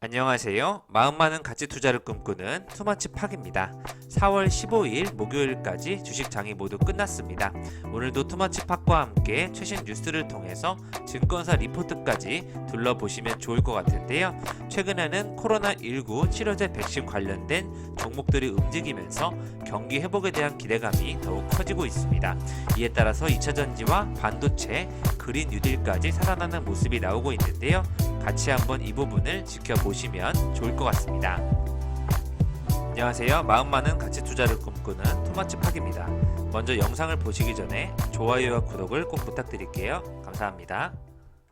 안녕하세요. 마음 많은 가치 투자를 꿈꾸는 투머치 팍입니다. 4월 15일 목요일까지 주식 장이 모두 끝났습니다. 오늘도 투머치 팍과 함께 최신 뉴스를 통해서 증권사 리포트까지 둘러보시면 좋을 것 같은데요. 최근에는 코로나19 치료제 백신 관련된 종목들이 움직이면서 경기 회복에 대한 기대감이 더욱 커지고 있습니다. 이에 따라서 2차전지와 반도체, 그린 뉴딜까지 살아나는 모습이 나오고 있는데요. 같이 한번 이 부분을 지켜보시면 좋을 것 같습니다. 안녕하세요. 마음 많은 가치 투자를 꿈꾸는 투머치 팍입니다. 먼저 영상을 보시기 전에 좋아요와 구독을 꼭 부탁드릴게요. 감사합니다.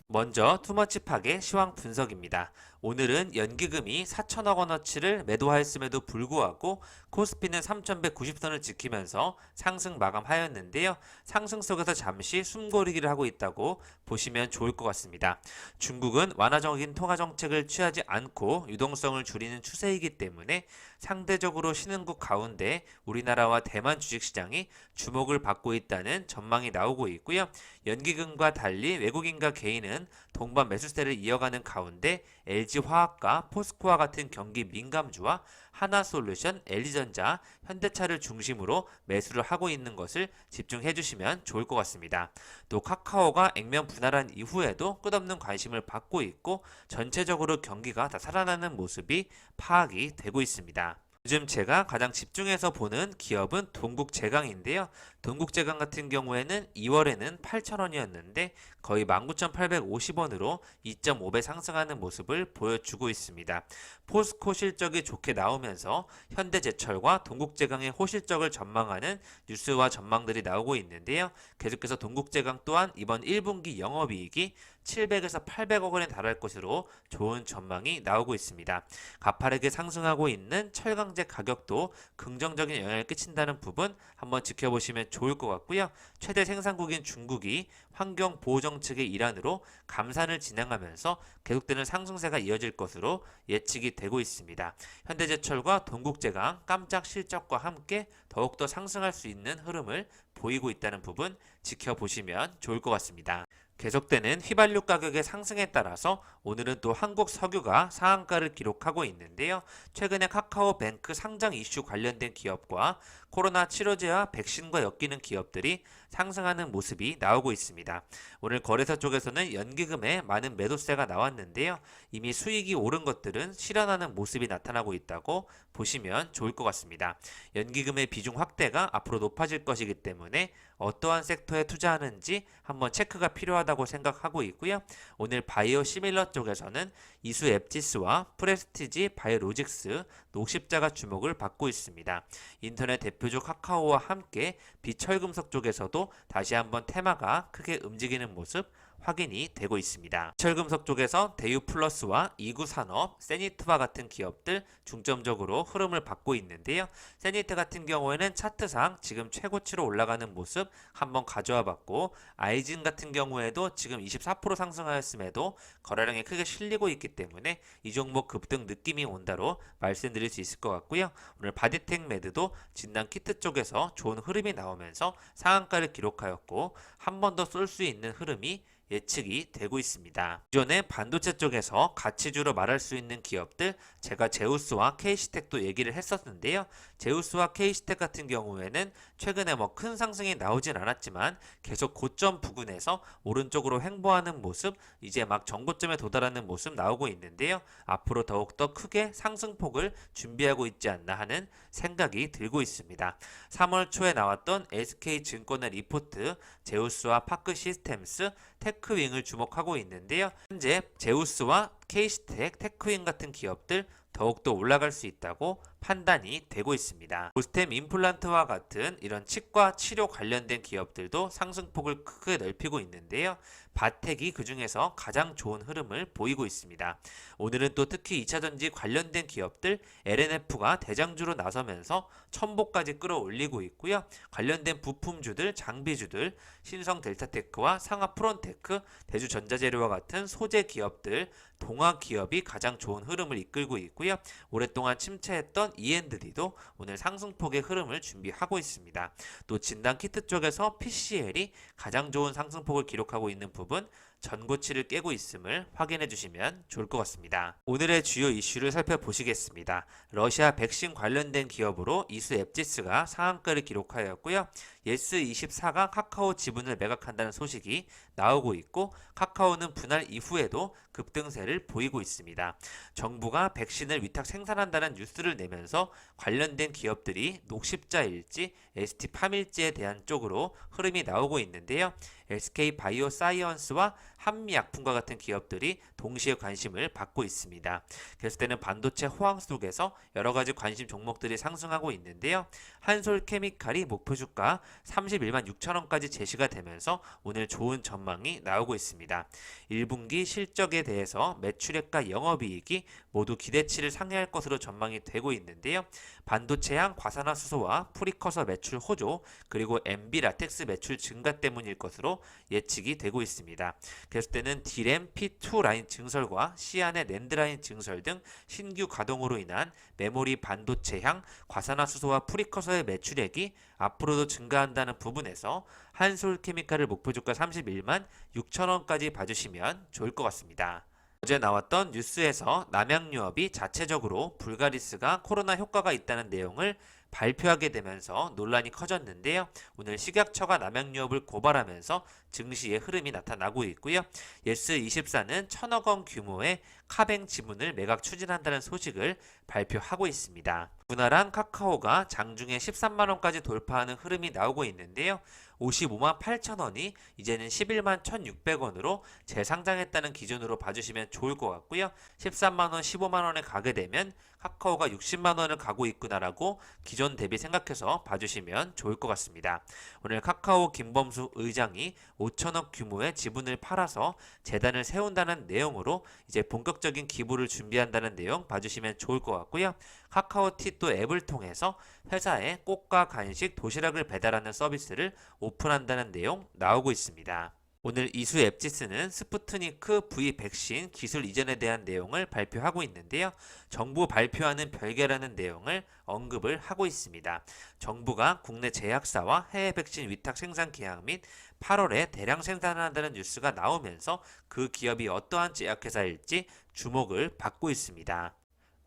먼저 투머치 팍의 시황 분석입니다. 오늘은 연기금이 4천억 원어치를 매도하였음에도 불구하고 코스피는 3,190선을 지키면서 상승 마감하였는데요. 상승 속에서 잠시 숨고르기를 하고 있다고 보시면 좋을 것 같습니다. 중국은 완화적인 통화 정책을 취하지 않고 유동성을 줄이는 추세이기 때문에 상대적으로 신흥국 가운데 우리나라와 대만 주식시장이 주목을 받고 있다는 전망이 나오고 있고요. 연기금과 달리 외국인과 개인은 동반 매수세를 이어가는 가운데 LG화학과 포스코와 같은 경기 민감주와 하나솔루션, LG전자, 현대차를 중심으로 매수를 하고 있는 것을 집중해 주시면 좋을 것 같습니다. 또 카카오가 액면 분할한 이후에도 끝없는 관심을 받고 있고 전체적으로 경기가 다 살아나는 모습이 파악이 되고 있습니다. 요즘 제가 가장 집중해서 보는 기업은 동국제강인데요. 동국제강 같은 경우에는 2월에는 8,000원이었는데 거의 19,850원으로 2.5배 상승하는 모습을 보여주고 있습니다. 포스코 실적이 좋게 나오면서 현대제철과 동국제강의 호실적을 전망하는 뉴스와 전망들이 나오고 있는데요. 계속해서 동국제강 또한 이번 1분기 영업이익이 700에서 800억 원에 달할 것으로 좋은 전망이 나오고 있습니다. 가파르게 상승하고 있는 철강제 가격도 긍정적인 영향을 끼친다는 부분 한번 지켜보시면 좋을 것 같고요. 최대 생산국인 중국이 환경 보호 정책의 일환으로 감산을 진행하면서 계속되는 상승세가 이어질 것으로 예측이 되고 있습니다. 현대제철과 동국제강 깜짝 실적과 함께 더욱더 상승할 수 있는 흐름을 보이고 있다는 부분 지켜보시면 좋을 것 같습니다. 계속되는 휘발유 가격의 상승에 따라서 오늘은 또 한국 석유가 상한가를 기록하고 있는데요. 최근에 카카오뱅크 상장 이슈 관련된 기업과 코로나 치료제와 백신과 엮이는 기업들이 상승하는 모습이 나오고 있습니다. 오늘 거래소 쪽에서는 연기금에 많은 매도세가 나왔는데요. 이미 수익이 오른 것들은 실현하는 모습이 나타나고 있다고 보시면 좋을 것 같습니다. 연기금의 비중 확대가 앞으로 높아질 것이기 때문에 어떠한 섹터에 투자하는지 한번 체크가 필요하다고 생각하고 있고요. 오늘 바이오 시밀러 쪽에서는 이수 앱지스와 프레스티지 바이오로직스, 녹십자가 주목을 받고 있습니다. 인터넷 대표주 카카오와 함께 비철금속 쪽에서도 다시 한번 테마가 크게 움직이는 모습 확인이 되고 있습니다. 철금속 쪽에서 대유플러스와 이구산업, 세니트와 같은 기업들 중점적으로 흐름을 받고 있는데요. 세니트 같은 경우에는 차트상 지금 최고치로 올라가는 모습 한번 가져와 봤고, 아이진 같은 경우에도 지금 24% 상승하였음에도 거래량이 크게 실리고 있기 때문에 이 종목 급등 느낌이 온다로 말씀드릴 수 있을 것 같고요. 오늘 바디텍 매드도 진단 키트 쪽에서 좋은 흐름이 나오면서 상한가를 기록하였고, 한 번 더 쏠 수 있는 흐름이 예측이 되고 있습니다. 기존에 반도체 쪽에서 가치주로 말할 수 있는 기업들, 제가 제우스와 K시텍도 얘기를 했었는데요. 제우스와 K시텍 같은 경우에는 최근에 큰 상승이 나오진 않았지만 계속 고점 부근에서 오른쪽으로 횡보하는 모습, 이제 막 전고점에 도달하는 모습 나오고 있는데요. 앞으로 더욱더 크게 상승폭을 준비하고 있지 않나 하는 생각이 들고 있습니다. 3월 초에 나왔던 SK증권의 리포트, 제우스와 파크 시스템스, 테크윙을 주목하고 있는데요. 현재 제우스와 K시텍, 테크윙 같은 기업들 더욱더 올라갈 수 있다고 판단이 되고 있습니다. 보스템 임플란트와 같은 이런 치과 치료 관련된 기업들도 상승폭을 크게 넓히고 있는데요. 바텍이 그 중에서 가장 좋은 흐름을 보이고 있습니다. 오늘은 또 특히 2차전지 관련된 기업들 LNF가 대장주로 나서면서 첨보까지 끌어올리고 있고요. 관련된 부품주들, 장비주들, 신성 델타테크와 상하 프론테크, 대주전자재료와 같은 소재 기업들, 동화 기업이 가장 좋은 흐름을 이끌고 있고요. 오랫동안 침체했던 E&D도 오늘 상승폭의 흐름을 준비하고 있습니다. 또 진단 키트 쪽에서 PCL이 가장 좋은 상승폭을 기록하고 있는 부분, 전고치를 깨고 있음을 확인해 주시면 좋을 것 같습니다. 오늘의 주요 이슈를 살펴보시겠습니다. 러시아 백신 관련된 기업으로 이수 앱지스가 상한가를 기록하였고요. 예스24가 카카오 지분을 매각한다는 소식이 나오고 있고, 카카오는 분할 이후에도 급등세를 보이고 있습니다. 정부가 백신을 위탁 생산한다는 뉴스를 내면서 관련된 기업들이 녹십자일지, ST팜일지에 대한 쪽으로 흐름이 나오고 있는데요. SK 바이오사이언스와 한미약품과 같은 기업들이 동시에 관심을 받고 있습니다. 그랬을 때는 반도체 호황 속에서 여러 가지 관심 종목들이 상승하고 있는데요. 한솔케미칼이 목표 주가 31만 6천 원까지 제시가 되면서 오늘 좋은 전망이 나오고 있습니다. 1분기 실적에 대해서 매출액과 영업이익이 모두 기대치를 상회할 것으로 전망이 되고 있는데요. 반도체향 과산화수소와 프리커서 매출 호조, 그리고 MB 라텍스 매출 증가 때문일 것으로 예측이 되고 있습니다. 그랬을 때는 D램 P2 라인 증설과 C안의 낸드 라인 증설 등 신규 가동으로 인한 메모리 반도체향 과산화수소와 프리커서의 매출액이 앞으로도 증가한다는 부분에서 한솔케미칼을 목표 주가 31만 6천 원까지 봐주시면 좋을 것 같습니다. 어제 나왔던 뉴스에서 남양유업이 자체적으로 불가리스가 코로나 효과가 있다는 내용을 발표하게 되면서 논란이 커졌는데요. 오늘 식약처가 남양유업을 고발하면서 증시의 흐름이 나타나고 있고요. 예스24는 1,000억 원 규모의 카뱅 지분을 매각 추진한다는 소식을 발표하고 있습니다. 분할한 카카오가 장중에 13만 원까지 돌파하는 흐름이 나오고 있는데요. 55만 8천 원이 이제는 11만 1,600원으로 재상장했다는 기준으로 봐주시면 좋을 것 같고요. 13만 원, 15만 원에 가게 되면 카카오가 60만 원을 가고 있구나라고 기존 대비 생각해서 봐주시면 좋을 것 같습니다. 오늘 카카오 김범수 의장이 5천억 규모의 지분을 팔아서 재단을 세운다는 내용으로 이제 본격적인 기부를 준비한다는 내용 봐주시면 좋을 것 같고요. 카카오티 또 앱을 통해서 회사에 꽃과 간식, 도시락을 배달하는 서비스를 오픈한다는 내용 나오고 있습니다. 오늘 이수 앱지스는 스푸트니크 V 백신 기술 이전에 대한 내용을 발표하고 있는데요. 정부 발표하는 별개라는 내용을 언급을 하고 있습니다. 정부가 국내 제약사와 해외 백신 위탁 생산 계약 및 8월에 대량 생산한다는 뉴스가 나오면서 그 기업이 어떠한 제약회사일지 주목을 받고 있습니다.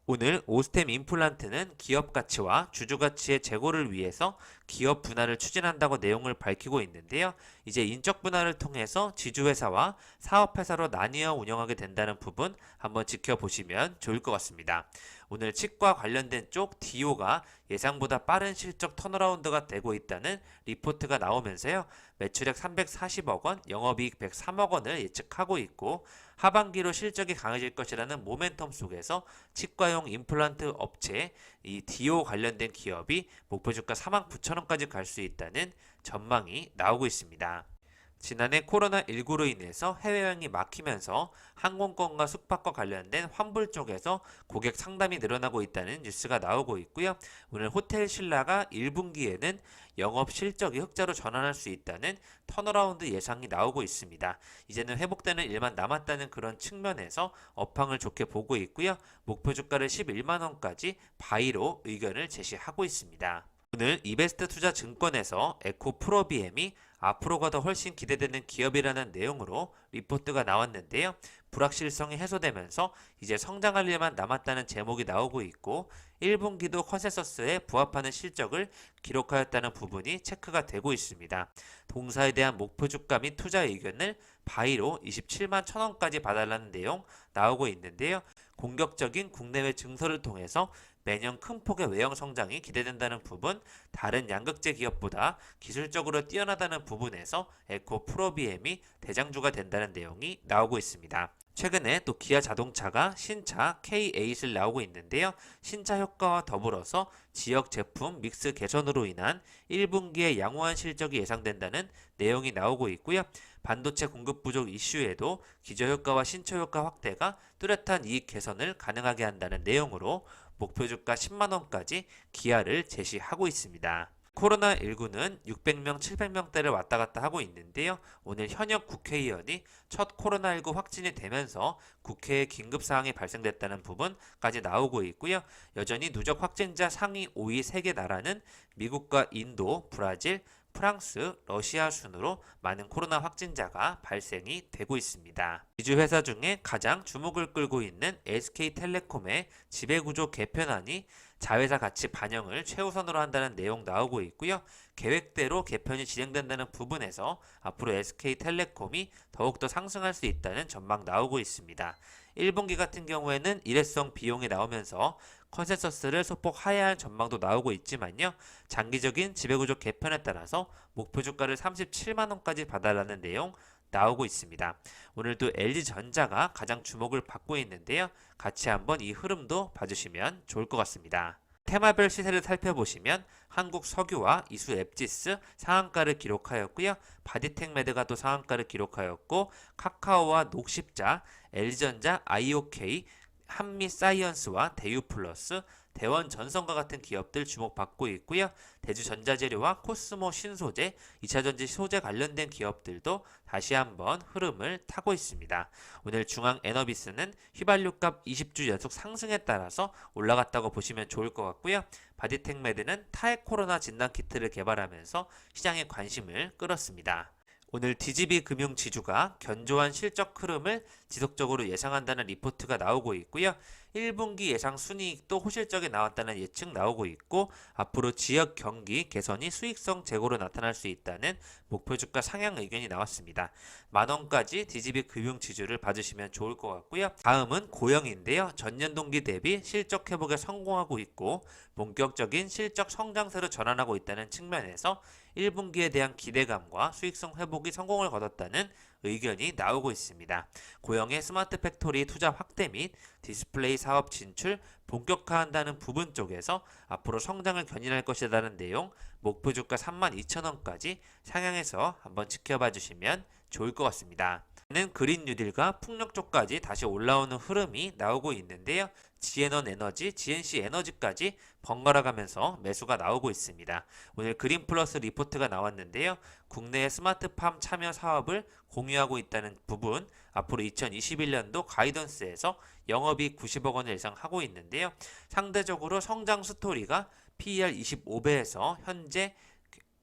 오늘 오스템 임플란트는 기업 가치와 주주 가치의 제고를 위해서 기업 분할을 추진한다고 내용을 밝히고 있는데요. 이제 인적 분할을 통해서 지주회사와 사업회사로 나뉘어 운영하게 된다는 부분 한번 지켜보시면 좋을 것 같습니다. 오늘 치과 관련된 쪽 DO가 예상보다 빠른 실적 턴어라운드가 되고 있다는 리포트가 나오면서요. 매출액 340억 원, 영업이익 103억 원을 예측하고 있고, 하반기로 실적이 강해질 것이라는 모멘텀 속에서 치과용 임플란트 업체 이 DO 관련된 기업이 목표 주가 4만 9천 원까지 갈 수 있다는 전망이 나오고 있습니다. 지난해 코로나19로 인해서 해외여행이 막히면서 항공권과 숙박과 관련된 환불 쪽에서 고객 상담이 늘어나고 있다는 뉴스가 나오고 있고요. 오늘 호텔 신라가 1분기에는 영업 실적이 흑자로 전환할 수 있다는 턴어라운드 예상이 나오고 있습니다. 이제는 회복되는 일만 남았다는 그런 측면에서 업황을 좋게 보고 있고요. 목표 주가를 11만 원까지 바이로 의견을 제시하고 있습니다. 오늘 이베스트 투자 증권에서 에코 프로비엠이 앞으로가 더 훨씬 기대되는 기업이라는 내용으로 리포트가 나왔는데요. 불확실성이 해소되면서 이제 성장할 일만 남았다는 제목이 나오고 있고, 1분기도 컨센서스에 부합하는 실적을 기록하였다는 부분이 체크가 되고 있습니다. 동사에 대한 목표 주가 및 투자 의견을 바이로 27만 1,000원까지 봐달라는 내용 나오고 있는데요. 공격적인 국내외 증설을 통해서 매년 큰 폭의 외형 성장이 기대된다는 부분, 다른 양극재 기업보다 기술적으로 뛰어나다는 부분에서 에코 프로비엠이 대장주가 된다는 내용이 나오고 있습니다. 최근에 또 기아 자동차가 신차 K8을 나오고 있는데요. 신차 효과와 더불어서 지역 제품 믹스 개선으로 인한 1분기의 양호한 실적이 예상된다는 내용이 나오고 있고요. 반도체 공급 부족 이슈에도 기저효과와 신초효과 확대가 뚜렷한 이익 개선을 가능하게 한다는 내용으로 목표 주가 10만 원까지 기아를 제시하고 있습니다. 코로나19는 600명, 700명대를 왔다 갔다 하고 있는데요. 오늘 현역 국회의원이 첫 코로나19 확진이 되면서 국회에 긴급사항이 발생됐다는 부분까지 나오고 있고요. 여전히 누적 확진자 상위 5위 3개 나라는 미국과 인도, 브라질, 프랑스, 러시아 순으로 많은 코로나 확진자가 발생이 되고 있습니다. 지주 회사 중에 가장 주목을 끌고 있는 SK텔레콤의 지배구조 개편안이 자회사 가치 반영을 최우선으로 한다는 내용 나오고 있고요. 계획대로 개편이 진행된다는 부분에서 앞으로 SK텔레콤이 더욱더 상승할 수 있다는 전망 나오고 있습니다. 1분기 같은 경우에는 일회성 비용이 나오면서 컨센서스를 소폭 하회할 전망도 나오고 있지만요. 장기적인 지배구조 개편에 따라서 목표 주가를 37만원까지 봐달라는 내용 나오고 있습니다. 오늘도 LG전자가 가장 주목을 받고 있는데요. 같이 한번 이 흐름도 봐주시면 좋을 것 같습니다. 테마별 시세를 살펴보시면 한국석유와 이수앱지스 상한가를 기록하였고요. 바디텍매드가 또 상한가를 기록하였고 카카오와 녹십자, LG전자, IOK, 한미사이언스와 대유플러스, 대원전선과 같은 기업들 주목받고 있고요. 대주전자재료와 코스모 신소재, 2차전지 소재 관련된 기업들도 다시 한번 흐름을 타고 있습니다. 오늘 중앙에너비스는 휘발유값 20주 연속 상승에 따라서 올라갔다고 보시면 좋을 것 같고요. 바디텍매드는 타액 코로나 진단 키트를 개발하면서 시장의 관심을 끌었습니다. 오늘 DGB 금융지주가 견조한 실적 흐름을 지속적으로 예상한다는 리포트가 나오고 있고요. 1분기 예상 순이익도 호실적에 나왔다는 예측 나오고 있고 앞으로 지역 경기 개선이 수익성 제고로 나타날 수 있다는 목표 주가 상향 의견이 나왔습니다. 만원까지 DGB 금융지주를 봐주시면 좋을 것 같고요. 다음은 고영인데요. 전년 동기 대비 실적 회복에 성공하고 있고 본격적인 실적 성장세로 전환하고 있다는 측면에서 1분기에 대한 기대감과 수익성 회복이 성공을 거뒀다는 의견이 나오고 있습니다. 고영의 스마트 팩토리 투자 확대 및 디스플레이 사업 진출 본격화한다는 부분 쪽에서 앞으로 성장을 견인할 것이라는 내용, 목표 주가 32,000원까지 상향해서 한번 지켜봐 주시면 좋을 것 같습니다. 는 그린 뉴딜과 풍력 쪽까지 다시 올라오는 흐름이 나오고 있는데요. 지에넌 에너지, GNC 에너지까지 번갈아 가면서 매수가 나오고 있습니다. 오늘 그린 플러스 리포트가 나왔는데요. 국내의 스마트팜 참여 사업을 공유하고 있다는 부분, 앞으로 2021년도 가이던스에서 영업이익 90억 원을 예상하고 있는데요. 상대적으로 성장 스토리가 PER 25배에서 현재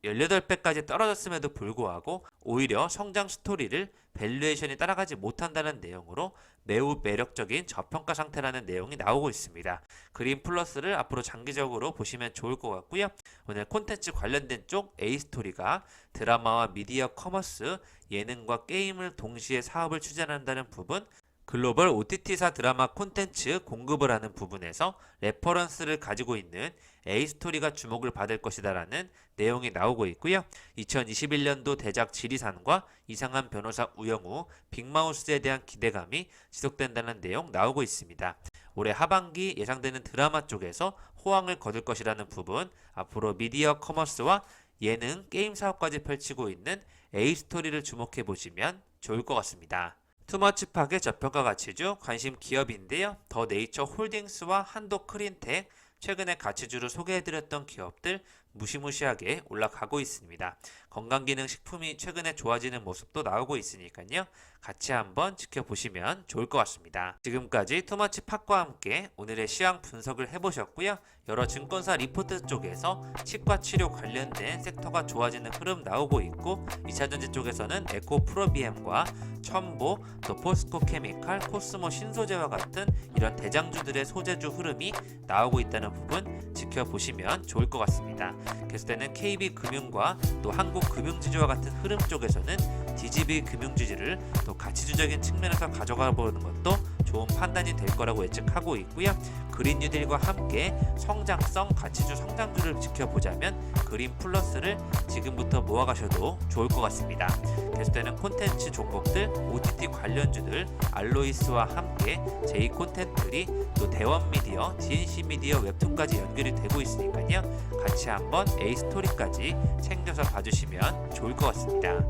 18배까지 떨어졌음에도 불구하고 오히려 성장 스토리를 밸류에이션이 따라가지 못한다는 내용으로 매우 매력적인 저평가 상태라는 내용이 나오고 있습니다. 그린 플러스를 앞으로 장기적으로 보시면 좋을 것 같고요. 오늘 콘텐츠 관련된 쪽 A스토리가 드라마와 미디어 커머스, 예능과 게임을 동시에 사업을 추진한다는 부분, 글로벌 OTT사 드라마 콘텐츠 공급을 하는 부분에서 레퍼런스를 가지고 있는 A스토리가 주목을 받을 것이다라는 내용이 나오고 있고요. 2021년도 대작 지리산과 이상한 변호사 우영우, 빅마우스에 대한 기대감이 지속된다는 내용 나오고 있습니다. 올해 하반기 예상되는 드라마 쪽에서 호황을 거둘 것이라는 부분, 앞으로 미디어 커머스와 예능, 게임 사업까지 펼치고 있는 A스토리를 주목해 보시면 좋을 것 같습니다. 투머치팍의 저평가 가치주 관심 기업인데요. 더 네이처 홀딩스와 한도 크린텍, 최근에 가치주로 소개해드렸던 기업들 무시무시하게 올라가고 있습니다. 건강기능식품이 최근에 좋아지는 모습도 나오고 있으니까요. 같이 한번 지켜보시면 좋을 것 같습니다. 지금까지 투머치팍과 함께 오늘의 시황 분석을 해보셨고요. 여러 증권사 리포트 쪽에서 치과 치료 관련된 섹터가 좋아지는 흐름 나오고 있고 2차전지 쪽에서는 에코프로비엠과 첨보, 또 포스코 케미칼, 코스모 신소재와 같은 이런 대장주들의 소재주 흐름이 나오고 있다는 부분 지켜보시면 좋을 것 같습니다. 계속되는 KB금융과 또 한국금융지주와 같은 흐름 쪽에서는 DGB 금융지주를 또 가치주적인 측면에서 가져가 보는 것도 좋은 판단이 될 거라고 예측하고 있고요. 그린 뉴딜과 함께 성장성 가치주 성장주를 지켜보자면 그린 플러스를 지금부터 모아가셔도 좋을 것 같습니다. 계속되는 콘텐츠 종목들, OTT 관련주들, 알로이스와 함께 제이 콘텐츠들이 또 대원미디어, DNC미디어, 웹툰까지 연결이 되고 있으니까요. 같이 한번 A스토리까지 챙겨서 봐주시면 좋을 것 같습니다.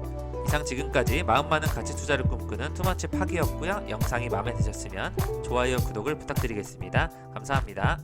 이상 지금까지 마음 많은 가치 투자를 꿈꾸는 투머치팍이었고요. 영상이 마음에 드셨으면 좋아요, 구독을 부탁드리겠습니다. 감사합니다.